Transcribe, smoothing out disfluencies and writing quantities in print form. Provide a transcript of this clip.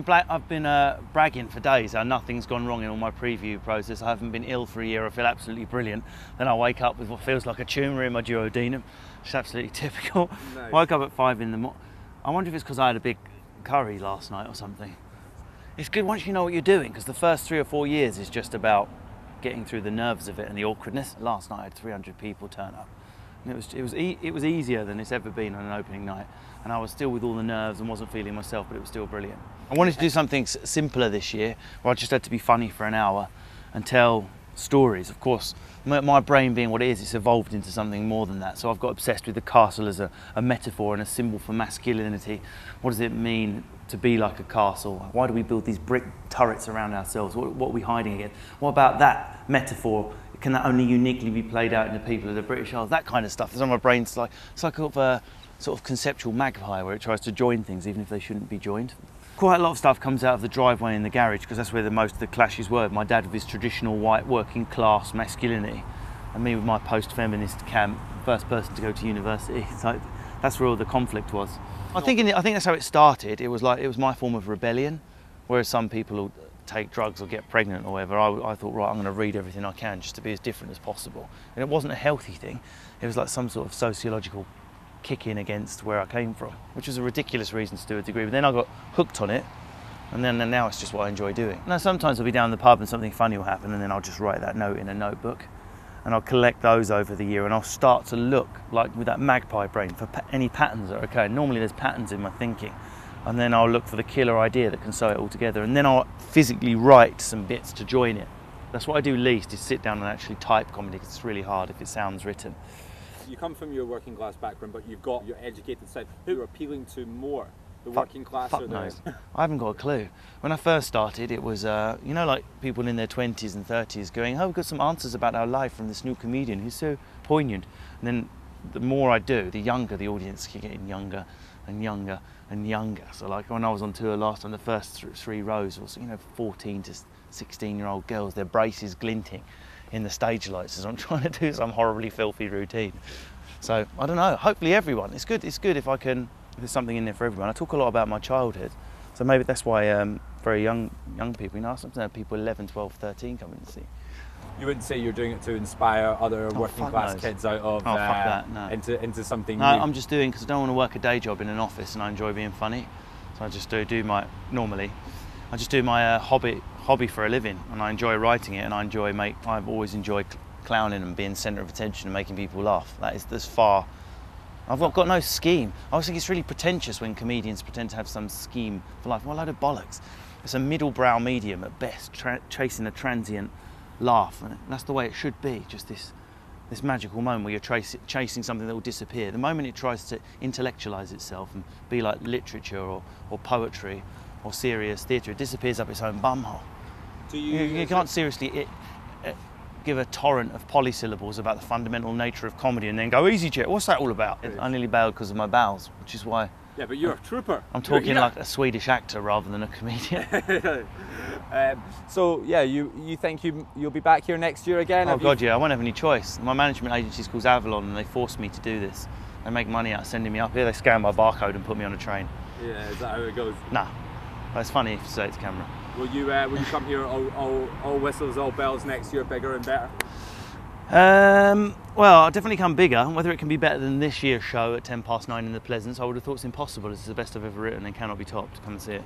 I've been bragging for days how nothing's gone wrong in all my preview process. I haven't been ill for a year. I feel absolutely brilliant. Then I wake up with what feels like a tumour in my duodenum, which is absolutely typical. Nice. Woke up at 5 in the morning. I wonder if it's because I had a big curry last night or something. It's good once you know what you're doing, because the first 3 or 4 years is just about getting through the nerves of it and the awkwardness. Last night I had 300 people turn up. And it was easier than it's ever been on an opening night, and I was still with all the nerves and wasn't feeling myself, but it was still brilliant. I wanted to do something simpler this year, where I just had to be funny for an hour and tell stories. Of course, my brain being what it is, it's evolved into something more than that. So I've got obsessed with the castle as a metaphor and a symbol for masculinity. What does it mean to be like a castle? Why do we build these brick turrets around ourselves? What are we hiding against? What about that metaphor? Can that only uniquely be played out in the people of the British Isles? That kind of stuff. It's on my brain. It's like a sort of conceptual magpie where it tries to join things even if they shouldn't be joined. Quite a lot of stuff comes out of the driveway in the garage, because that's where most of the clashes were. My dad with his traditional white working class masculinity, and me with my post-feminist camp, first person to go to university. So that's where all the conflict was. I think that's how it started. It was my form of rebellion, whereas some people will take drugs or get pregnant or whatever. I thought, right, I'm going to read everything I can just to be as different as possible. And it wasn't a healthy thing. It was like some sort of sociological kick-in against where I came from, which was a ridiculous reason to do a degree. But then I got hooked on it, and then now it's just what I enjoy doing. Now sometimes I'll be down in the pub and something funny will happen, and then I'll just write that note in a notebook, and I'll collect those over the year, and I'll start to look, like with that magpie brain, for any patterns that are okay. Normally there's patterns in my thinking, and then I'll look for the killer idea that can sew it all together, and then I'll physically write some bits to join it. That's what I do least, is sit down and actually type comedy, because it's really hard if it sounds written. You come from your working class background, but you've got your educated side. Who are appealing to more? The working class or the... I haven't got a clue. When I first started, it was, you know, like people in their 20s and 30s going, oh, we've got some answers about our life from this new comedian who's so poignant. And then the more I do, the younger the audience keep getting younger and younger and younger. So like when I was on tour last time, the first 3 rows was, 14 to 16-year-old girls, their braces glinting in the stage lights as I'm trying to do some horribly filthy routine. So I don't know, hopefully everyone. It's good if there's something in there for everyone. I talk a lot about my childhood, so maybe that's why very young people, sometimes people 11, 12, 13 come in and see. You wouldn't say you're doing it to inspire other working class kids out of fuck that, no. into something no, new? I'm just doing, because I don't want to work a day job in an office and I enjoy being funny. So I just do my hobby for a living, and I enjoy writing it, and I've always enjoyed clowning and being centre of attention and making people laugh. That is as far. I've got no scheme. I always think it's really pretentious when comedians pretend to have some scheme for life. What a load of bollocks. It's a middle brow medium at best, chasing a transient laugh, and that's the way it should be. Just this magical moment where you're chasing something that will disappear. The moment it tries to intellectualise itself and be like literature or poetry or serious theatre, it disappears up its own bumhole. You can't seriously give a torrent of polysyllables about the fundamental nature of comedy and then go, easy jet, what's that all about? I nearly bailed because of my bowels, which is why... Yeah, but you're a trooper. I'm talking like a Swedish actor rather than a comedian. So, yeah, you think you'll be back here next year again? Oh, God, yeah, I won't have any choice. My management agency is called Avalon, and they forced me to do this. They make money out of sending me up here. They scan my barcode and put me on a train. Yeah, is that how it goes? Nah, that's funny if you say it to camera. Will you come here all whistles, all bells next year, bigger and better? Well, I'll definitely come bigger. Whether it can be better than this year's show at 9:10 in the Pleasance, I would have thought it's impossible. It's the best I've ever written and cannot be topped. Come and see it.